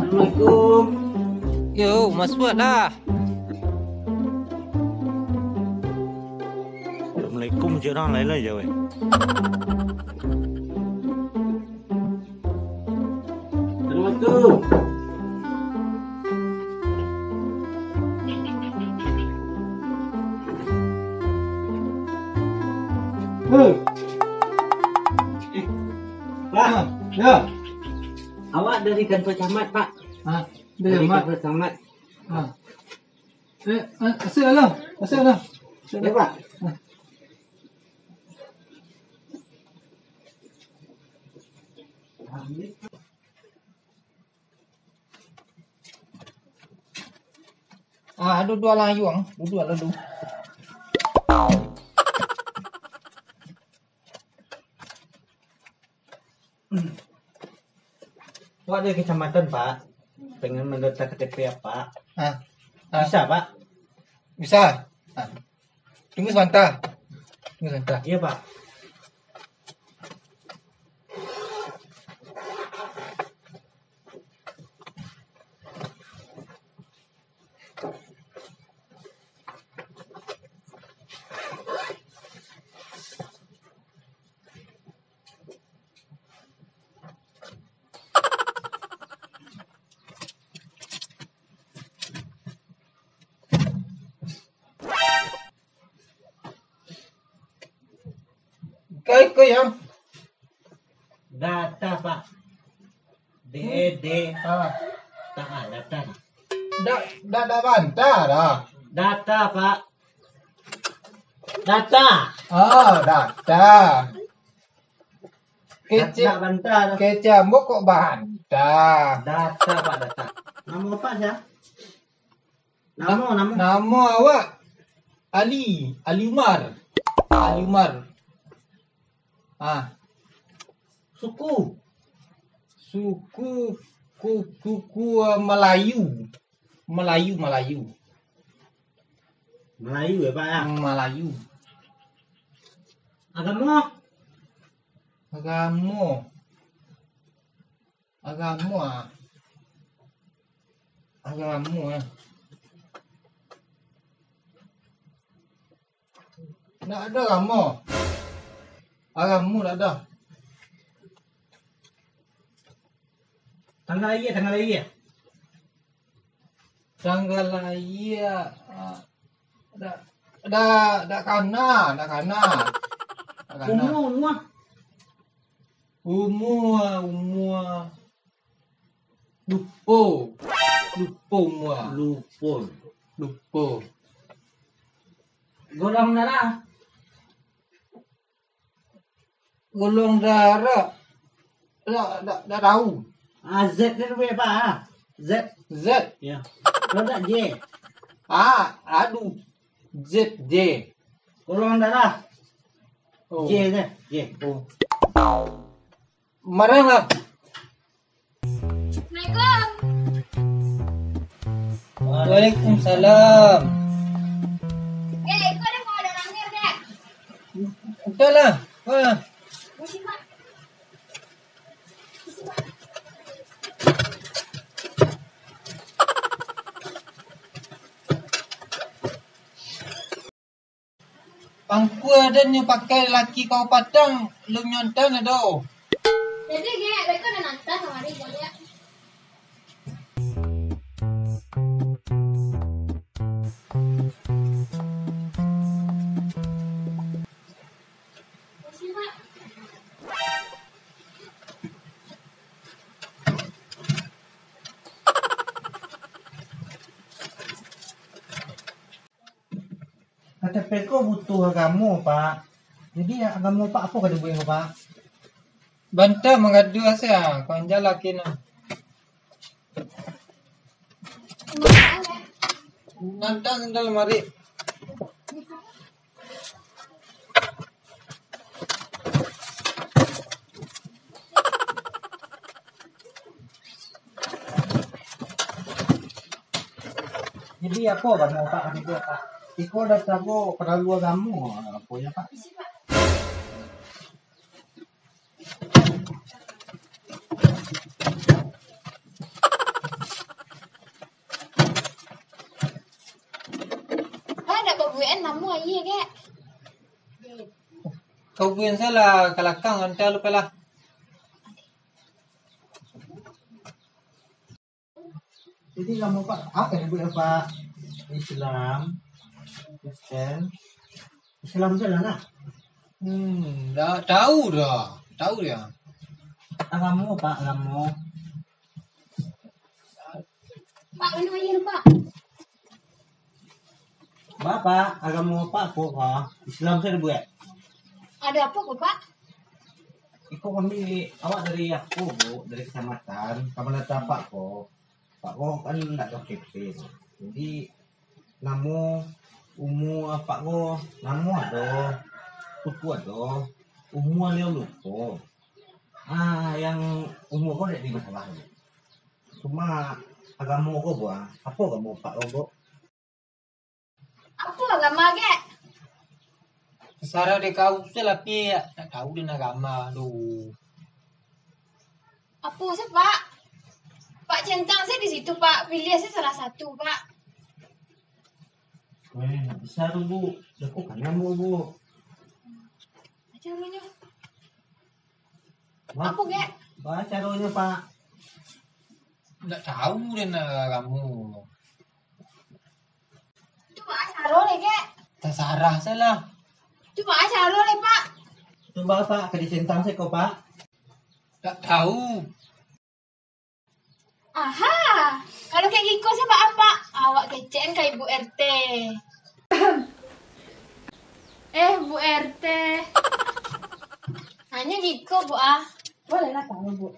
Assalamualaikum. Yo, masuk lah. Assalamualaikum je orang lain je weh. Assalamualaikum. Pak, Ya. awak dari kantor camat, Pak. Dari mak. kantor camat. Asal lah. Ya, Pak. Dua lah yuang. Dua lah du. Awak dari kecamatan, Pak. Pengen mendaftar KTP ya, Pak. Bisa. Bisa, Pak? Bisa. Tunggu sebentar. Iya, Pak. Kau yang. Data, Pak. DED. Data. Dah bantah dah. Data, Pak. Data. Data. Data bantah. Kecamuk kok bantah. Data, Pak, data. Nama apa ya? Nama. Nama awak Ali Umar. Suku Melayu. Melayu ya, Pak ya? Melayu. Agama ya. Nggak ada agama nggak ada. tanggal lahir ya? Tanggal lahir ada kana. Umur lupa umur. Lupa. Golongan darah tak tahu. Z itu apa, Pak? Z. Ya. Kalau tak J. Aduh. ZJ. Golongan darah J. Marah lah. Waalaikumsalam. Kau ada mau ada langir deh. Udah lah. Pangku ada ni pakai laki kau padang, lu nyontan ada. Jadi mereka ada nanta sama dia boleh. KTP ko butuh agama, Pak. Jadi agama Pak apa kada boleh, Pak? Bantah mengadu saya, kau laki na. Nantang dalam lemari. Jadi apa agama Pak KTP, Pak? Iko dah tahu perlu agama apa ya, Pak? Kau pun salah kalakang anta lupa lah. Jadi kamu Pak, apa yang ibu Pak? Islam, Kristen, Islam jalan nak? Dah tahu dah. Tahu dia. Agamamu Pak, agamamu. Pak, mana air Pak? Bapak, agamamu Pak po Pak. Islam saya bu ya. Ada apa kok Pak? Iko kami awak dari aku bu, dari kecamatan. Kamu datang Pak po. Pak ko kan nak ke PP. Jadi namu apa ko? Namu ada, tuku ada, leo lupa. Yang umur ko tidak di masalah. Cuma agama ko bu, apa agama Pak ko bu? Apa agama ke? Sarah de kau salah pia. Tak tahu dia agama tu. Apa sih Pak? Pak centang saya di situ Pak. Pilih saya salah satu Pak. Nak bisa tu bu, aku kan namu bu. Macam mana? Wah, Apa ke? baca caranya Pak. Tak tahu dia agama. Tu Pak caro le ke? Tak sarah salah. Tu Pak caro le Pak. Coba Pak, ke dicentang saya kau Pak. Tak tahu. Aha. Kalau kayak gitu saya Pak apa? Awak kecen kayak Ibu RT. Bu RT. Hanya gitu Bu ah. Boleh lah tahu Bu.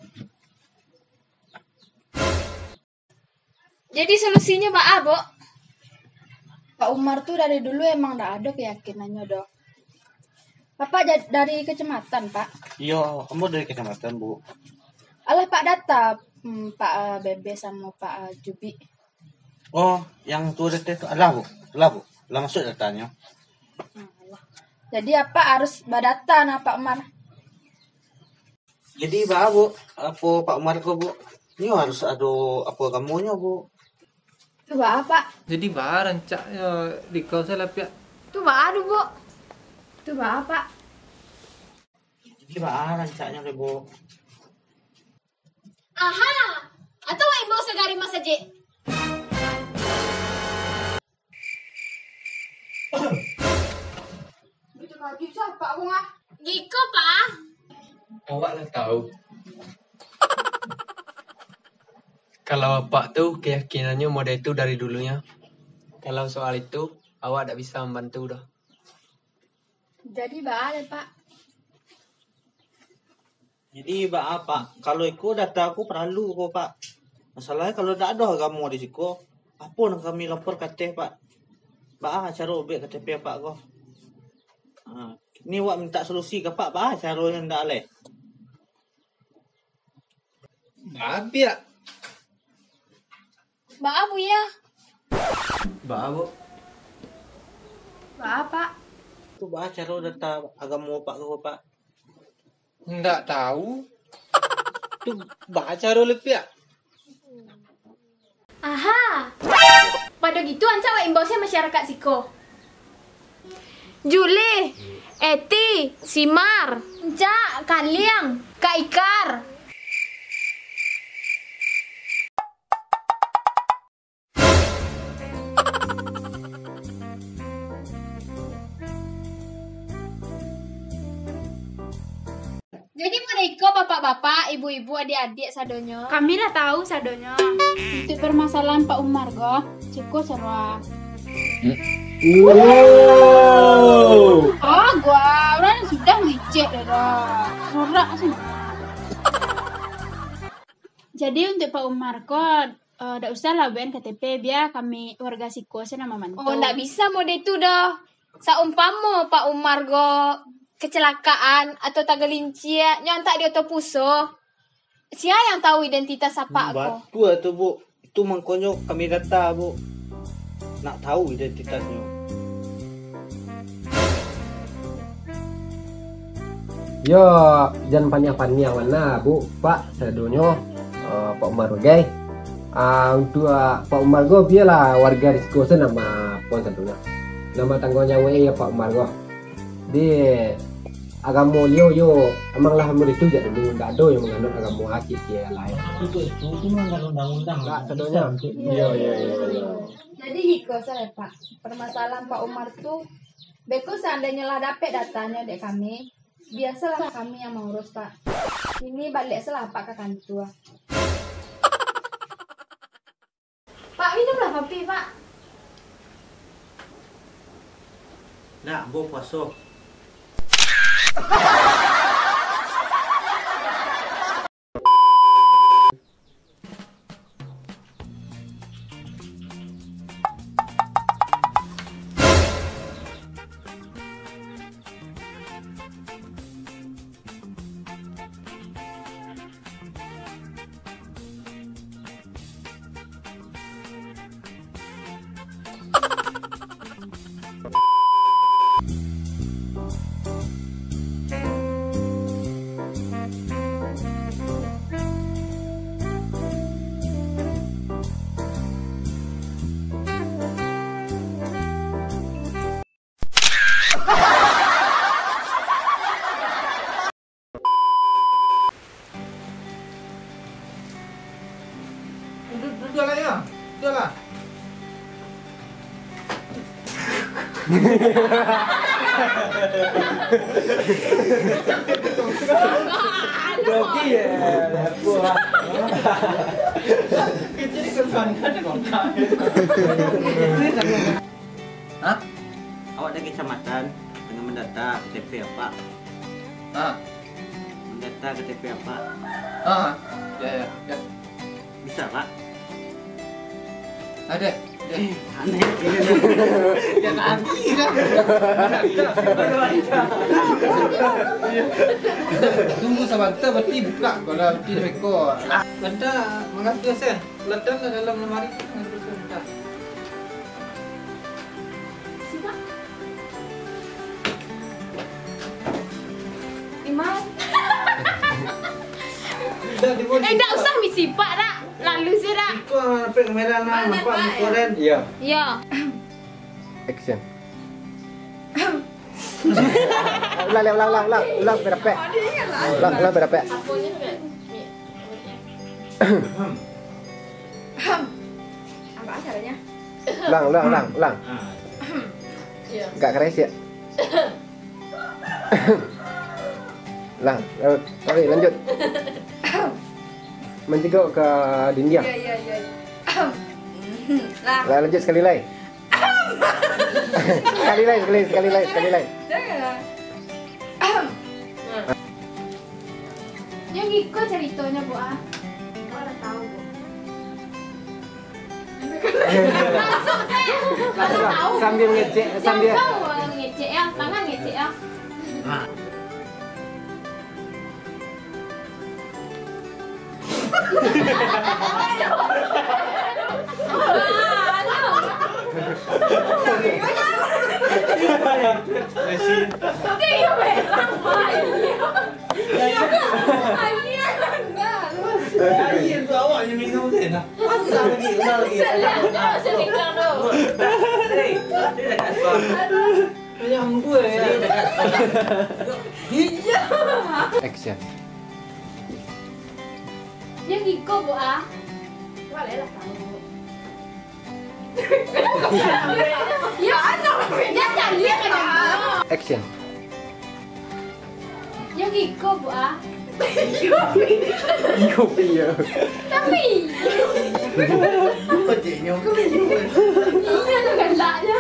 Jadi solusinya Pak Bu? Pak Umar tuh dari dulu emang udah ada keyakinannya dok. Bapak dari kecamatan Pak? Iya, kamu dari kecamatan bu. Alah Pak Data, Pak Bebe sama Pak Jubi. Oh, yang tua dete itu adalah bu, lah masuk datanya. Jadi apa harus badata nah Pak Umar? Jadi bu, apa Pak Umar ko bu? Ini harus ada apa kamunya bu? Coba apa? Jadi barang cak di kau salah pia. Coba aduh Bu. Coba apa? Jadi rancaknya deh bu. Aha, atau ibu segari mas aja. Itu lagi siapa aku ngah? Giko Pak. Awak lah tahu. Kalau bapak tuh keyakinannya model itu dari dulunya. Kalau soal itu, awak tak bisa membantu dah. Jadi balik Pak. Jadi apa? Kalau ikut data aku perlu kok Pak. Masalahnya kalau tak ada kamu di situ, apa nak kami lapor KTP Pak? Cara ubek KTP Pak kok. Ini wak minta solusi ke Pak, cara yang tak boleh. Babi ya. Mbak Abu ya. Bawa. Mbak Pak. Itu cara data agama Pak kok Pak. Enggak tahu. Tu baca dulu pia. Aha. Pada gitu anca wa imbasnya masyarakat Siko. Juli, Eti, Simar, Enca, Kaliang, Kak Ikar. Jadi mereka bapak-bapak, ibu-ibu, adik-adik sadonyo. Kami lah tahu sadonyo. Untuk permasalahan Pak Umar go, cukup sarwa. Oh, gua orang sudah ngecek dah. Norak sih. Jadi untuk Pak Umar kok ndak usah lah ben KTP biar kami warga Siko nama mantu. Oh, ndak bisa mode itu dah. Saumpama Pak Umar go kecelakaan atau tagalincia nyontak di otopuso. Siapa yang tahu identitas apa ko? Batu itu bu, itu mangkonyo kami data bu. Nak tahu identitasnya. Yo, jangan panjang-panjang mana bu, Pak sadonyo Pak Umar gay. Untuk Pak Umar go biarlah warga Risiko nama pon sadonyo. Nama tanggonya WE ya Pak Umar go. Di agama Leo yo emanglah murid itu jadi dulu ndak ada yang menganut agama hati dia lain. Itu melanggar undang-undang. Enggak sedonya. Iya. Jadi hiko saya Pak, permasalahan Pak Umar tuh beko seandainya lah dapat datanya dek kami, biasalah kami yang mengurus Pak. Ini balik salah Pak ke kantor. Pak minumlah kopi Pak. Nak, bu puasa. Duduk lah ya. Duduk lah. Jadi ya, buah. Jadi kesankan kontak. Hah? Awak dari kecamatan dengan mendata KTP apa? Ah. Mendata KTP apa? Ah. Ya. Bisa Pak? Ada. Aneh. Ya nanti dah. Tunggu sebentar berarti buka kalau berarti rekod. Benda mengatur saya. Letak dalam lemari mengatur sebentar. Iman. Tidak usah misi Pak dah. Lalu sih dah. Iko apa kamera nampak muka dan. Iya. Ya. Action. Ulang berapa? Ulang berapa? Apa caranya? Ulang. Enggak keres ya? Ulang. Oke, lanjut. Menjegok ke dinding. Iya. Lah lanjut sekali lagi. sekali lagi. Yang ikut ceritanya Bu ah. Oh, udah tahu Bu. Tahu. Sambil ngecek, sambil. Yang tahu ngecek ya, tangan ngecek ya. Dia merah Air tu awak yang minum tu nak. Pasal lagi, lagi. Dia dekat sekolah. Yang gue ya. Dia dekat sekolah. Action. Yang ikut Bu ah. Boleh lah tahu. Ya ada. Dia cari kan. Action. Yang ikut Bu ah. Iyo iya. Tapi Keciknya kali ni. iya tu galaknya.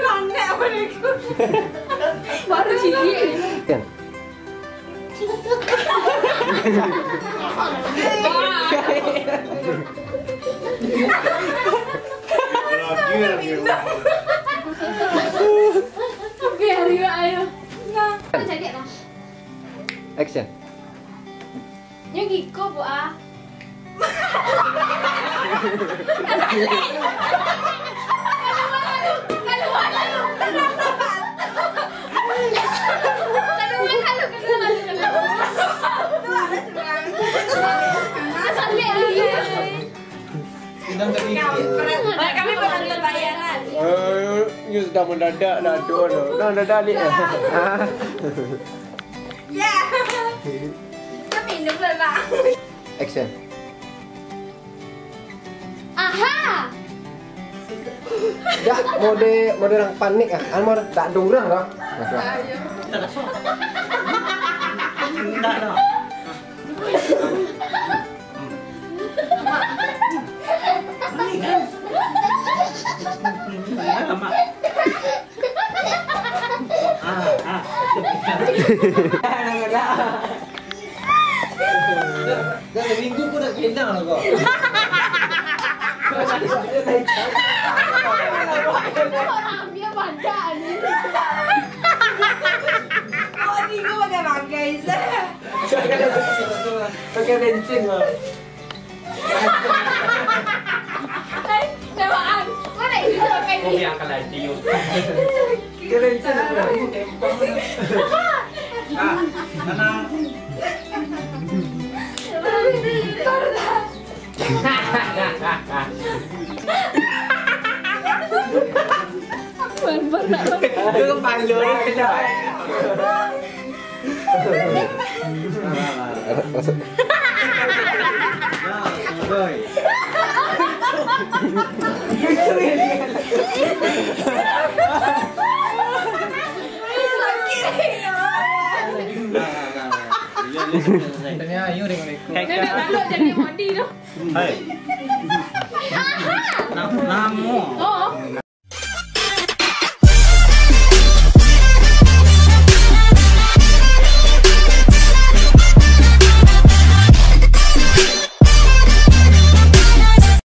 Mana apa ni? Baru cilik ni. Action. Biar juga ayo. Nah, jadi lah. Action. Yang ikut Bu ah. Sedang tadi. Kami penonton bayaran. Ini sudah mendadak dah, aduh. Dah ni. Ya. Kita minum lah. Action. Aha. Ya, mode orang panik ah. Anu tak dongrang dah. Enggak dah. Ini kan. Mak. Dah minggu pun nak kendang lah kau. Orang dia badan. Oh, ni gua pakai bangkai sah. Pakai bensin lah. Cobaan. Mana itu pakai ni? Biarkan lagi yuk. Pakai bensin lah. Mana? Itu kepala dia kena. Tanya ayo dengan aku. Nenek lalu jadi mandi tu. Hai. Namu. Oh.